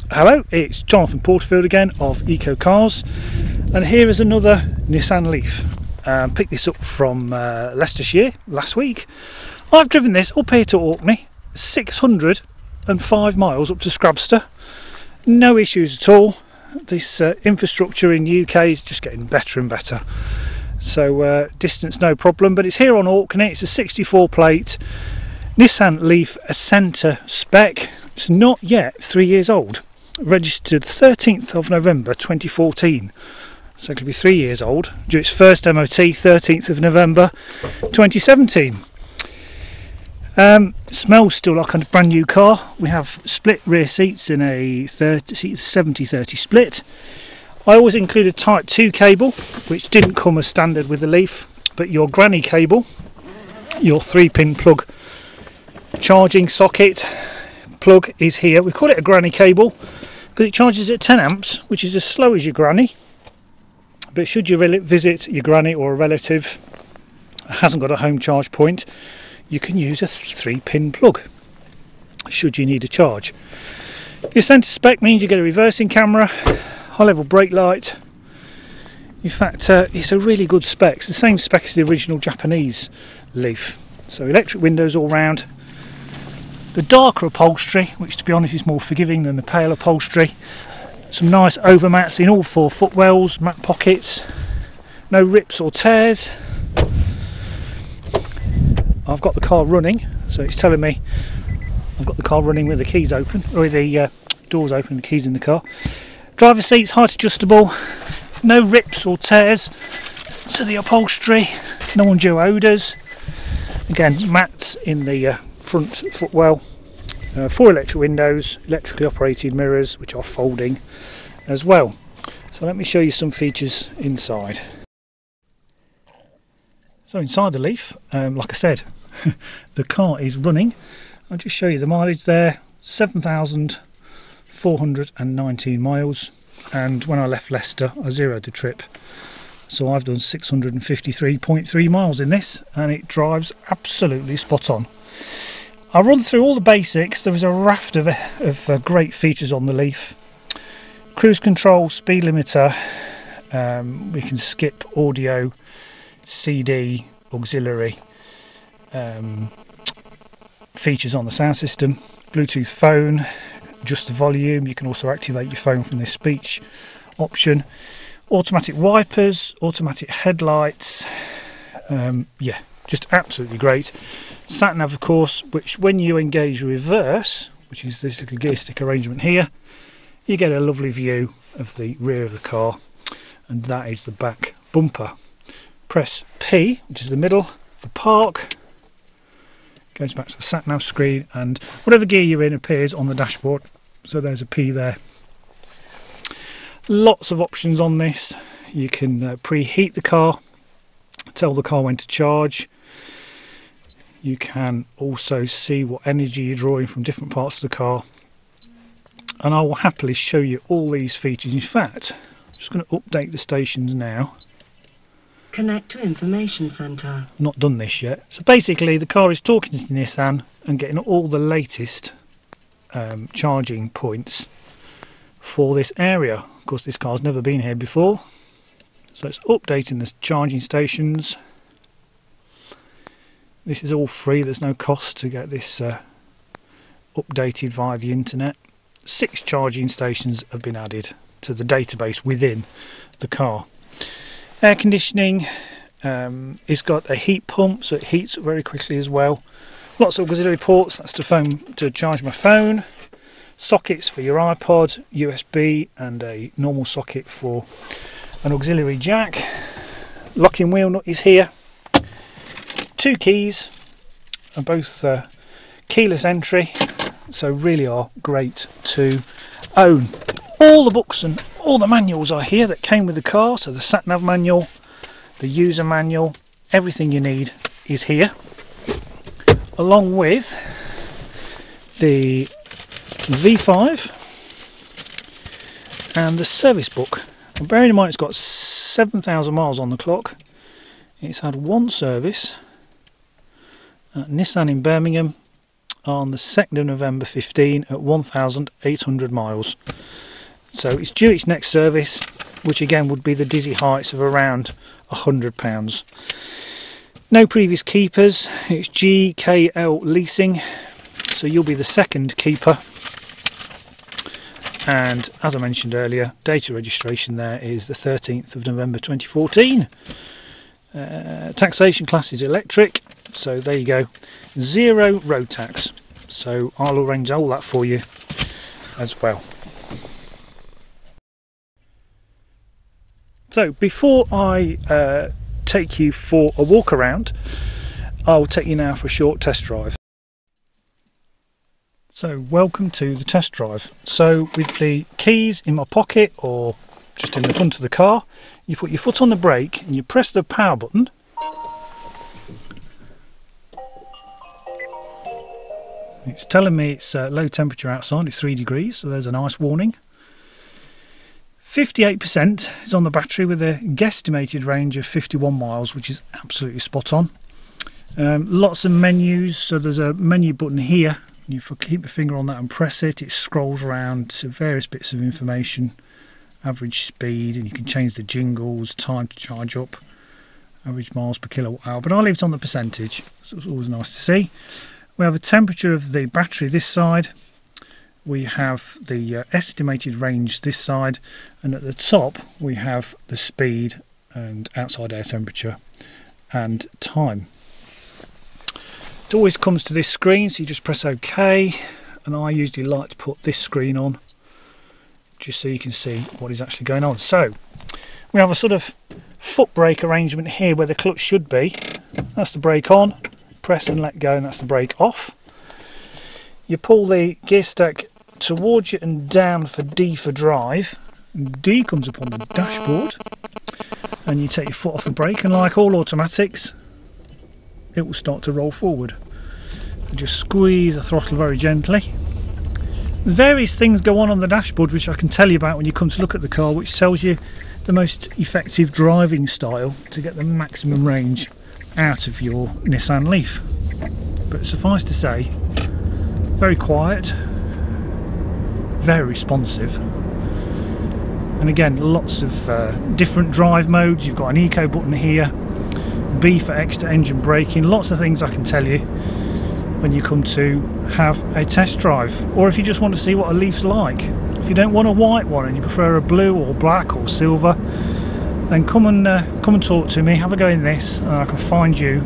Hello, it's Jonathan Porterfield again of Eco Cars, and here is another Nissan Leaf. Picked this up from Leicestershire last week. I've driven this up here to Orkney, 605 miles up to Scrabster. No issues at all. This infrastructure in the UK is just getting better and better. So distance no problem, but it's here on Orkney. It's a 64 plate Nissan Leaf Acenta spec. It's not yet 3 years old. Registered 13th of November 2014, so it could be 3 years old. Due its first MOT 13th of November 2017. Smells still like a brand new car. We have split rear seats in a 70-30 split. I always include a Type 2 cable, which didn't come as standard with the Leaf, but your granny cable, your 3-pin plug charging socket plug is here. We call it a granny cable because it charges at 10 amps, which is as slow as your granny. But should you visit your granny or a relative who hasn't got a home charge point, you can use a 3-pin plug should you need a charge. The Acenta spec means you get a reversing camera, high level brake light. In fact, it's a really good spec. It's the same spec as the original Japanese Leaf. So electric windows all round. The darker upholstery, which to be honest is more forgiving than the pale upholstery. Some nice overmats in all 4 footwells, mat pockets, no rips or tears. I've got the car running, so it's telling me I've got the car running with the keys open, or with the doors open, the keys in the car. Driver seats height adjustable, no rips or tears to the upholstery, no undue odours. Again, mats in the front footwell, 4 electric windows, electrically operated mirrors which are folding as well. So let me show you some features inside. So inside the Leaf, like I said, the car is running. I'll just show you the mileage there, 7,419 miles, and when I left Leicester I zeroed the trip, so I've done 653.3 miles in this, and it drives absolutely spot on. I'll run through all the basics. There is a raft of great features on the Leaf. Cruise control, speed limiter, we can skip audio, CD, auxiliary, features on the sound system, Bluetooth phone, adjust the volume. You can also activate your phone from this speech option. Automatic wipers, automatic headlights, yeah, just absolutely great. Sat nav, of course, which when you engage reverse, which is this little gear stick arrangement here, you get a lovely view of the rear of the car, and that is the back bumper. Press P, which is the middle, for park. Goes back to the sat nav screen, and whatever gear you're in appears on the dashboard. So there's a P there. Lots of options on this. You can preheat the car, tell the car when to charge. You can also see what energy you're drawing from different parts of the car, and I will happily show you all these features. In fact, I'm just going to update the stations now. Connect to information centre. Not done this yet. So basically the car is talking to Nissan and getting all the latest charging points for this area. Of course, this car's never been here before, so it's updating the charging stations. This is all free, there's no cost to get this updated via the internet. 6 charging stations have been added to the database within the car. Air conditioning, it's got a heat pump, so it heats up very quickly as well. Lots of auxiliary ports, that's to charge my phone. Sockets for your iPod, USB, and a normal socket for an auxiliary jack. Locking wheel nut is here. 2 keys, and both keyless entry, so really are great to own. All the books and all the manuals are here that came with the car, so the sat nav manual, the user manual, everything you need is here, along with the V5 and the service book. And bearing in mind it's got 7,000 miles on the clock, it's had 1 service at Nissan in Birmingham on the 2nd of November 15 at 1,800 miles. So it's due its next service, which again would be the dizzy heights of around £100. No previous keepers. It's GKL leasing, so you'll be the second keeper. And as I mentioned earlier, date of registration there is the 13th of November 2014. Taxation class is electric, so there you go. 0 road tax. So I'll arrange all that for you as well. So before I take you for a walk around, I'll take you now for a short test drive. So welcome to the test drive. So with the keys in my pocket or just in the front of the car, you put your foot on the brake and you press the power button. It's telling me it's low temperature outside, it's 3 degrees, so there's a nice warning. 58% is on the battery with a guesstimated range of 51 miles, which is absolutely spot on. Lots of menus, so there's a menu button here. You keep your finger on that and press it, it scrolls around to various bits of information, average speed, and you can change the jingles, time to charge up, average miles per kilowatt hour, but I leave it on the percentage, so it's always nice to see. We have a temperature of the battery this side, we have the estimated range this side, and at the top we have the speed and outside air temperature and time. It always comes to this screen, so you just press OK, and I usually like to put this screen on just so you can see what is actually going on. So we have a sort of foot brake arrangement here where the clutch should be. That's the brake on, press and let go, and that's the brake off. You pull the gear stack towards you and down for D for drive. D comes up on the dashboard, and you take your foot off the brake, and like all automatics, it will start to roll forward. You just squeeze the throttle very gently. Various things go on the dashboard which I can tell you about when you come to look at the car, which tells you the most effective driving style to get the maximum range out of your Nissan Leaf. But suffice to say, very quiet, very responsive, and again lots of different drive modes. You've got an eco button here, B for extra engine braking, lots of things I can tell you when you come to have a test drive, or if you just want to see what a Leaf's like. If you don't want a white one and you prefer a blue or black or silver, then come and talk to me, have a go in this, and I can find you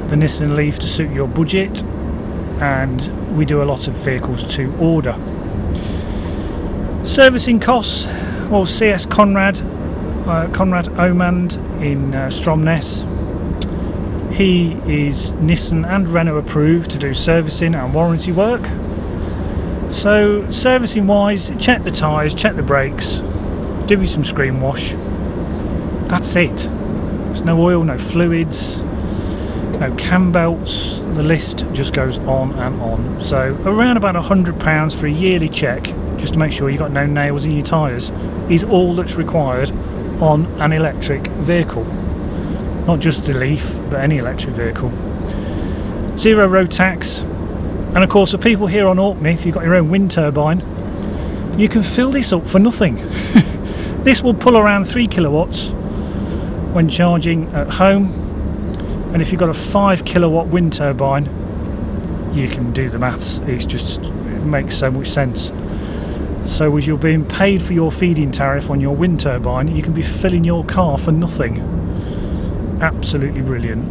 the Nissan Leaf to suit your budget. And we do a lot of vehicles to order. Servicing costs, well, CS Conrad Omand in Stromness. He is Nissan and Renault approved to do servicing and warranty work. So servicing wise, check the tyres, check the brakes, do you some screen wash. That's it. There's no oil, no fluids, no cam belts. The list just goes on and on. So around about £100 for a yearly check, just to make sure you've got no nails in your tyres, is all that's required on an electric vehicle. Not just the Leaf, but any electric vehicle. 0 road tax. And of course, for people here on Orkney, if you've got your own wind turbine, you can fill this up for nothing. This will pull around 3 kilowatts when charging at home. And if you've got a 5 kilowatt wind turbine, you can do the maths. It makes so much sense. So as you're being paid for your feed-in tariff on your wind turbine, you can be filling your car for nothing. Absolutely brilliant.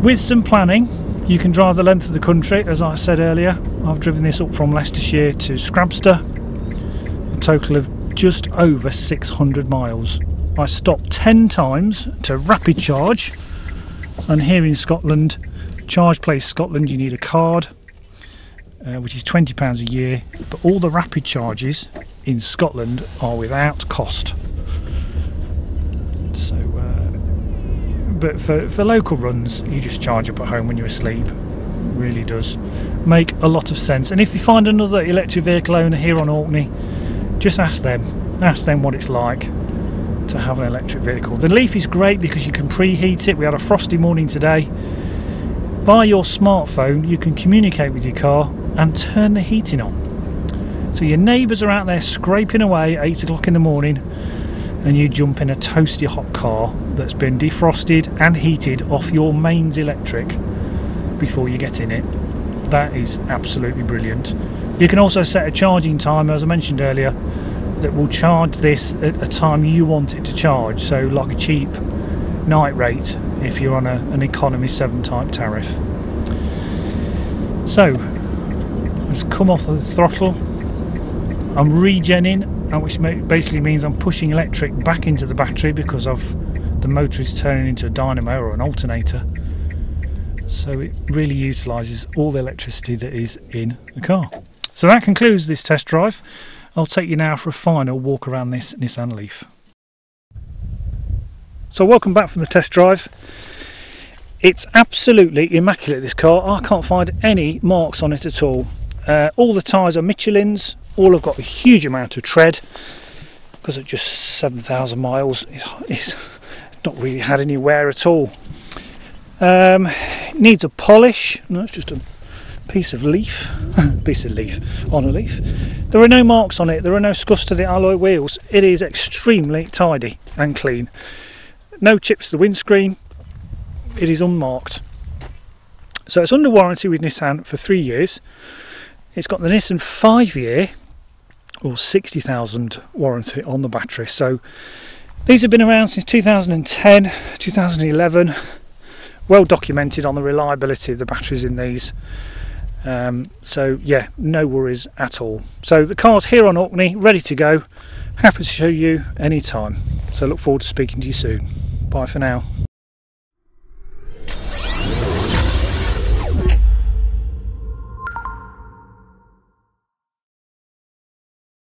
With some planning, you can drive the length of the country. As I said earlier, I've driven this up from Leicestershire to Scrabster, a total of just over 600 miles. I stopped 10 times to rapid charge, and here in Scotland, Charge Place Scotland, you need a card, which is £20 a year, but all the rapid charges in Scotland are without cost. So but for local runs, you just charge up at home when you're asleep. It really does make a lot of sense. And if you find another electric vehicle owner here on Orkney, just ask them what it's like to have an electric vehicle. The Leaf is great because you can preheat it. We had a frosty morning today. via your smartphone you can communicate with your car and turn the heating on. So your neighbours are out there scraping away at 8 o'clock in the morning, and you jump in a toasty hot car that's been defrosted and heated off your mains electric before you get in it. That is absolutely brilliant. You can also set a charging timer, as I mentioned earlier, that will charge this at a time you want it to charge, so like a cheap night rate if you're on an economy 7 type tariff. So let's come off the throttle. I'm regenning, which basically means I'm pushing electric back into the battery because of the motor is turning into a dynamo or an alternator. So it really utilises all the electricity that is in the car. So that concludes this test drive. I'll take you now for a final walk around this Nissan Leaf. So welcome back from the test drive. It's absolutely immaculate, this car. I can't find any marks on it at all. All the tyres are Michelin's. All have got a huge amount of tread because at just 7,000 miles it's not really had any wear at all. Needs a polish. No, it's just a piece of leaf on a leaf. There are no marks on it, there are no scuffs to the alloy wheels. It is extremely tidy and clean. No chips to the windscreen. It is unmarked. So it's under warranty with Nissan for 3 years. It's got the Nissan 5-year or 60,000 warranty on the battery. So these have been around since 2010, 2011. Well documented on the reliability of the batteries in these. So yeah, no worries at all. So the car's here on Orkney, ready to go. Happy to show you anytime. So look forward to speaking to you soon. Bye for now.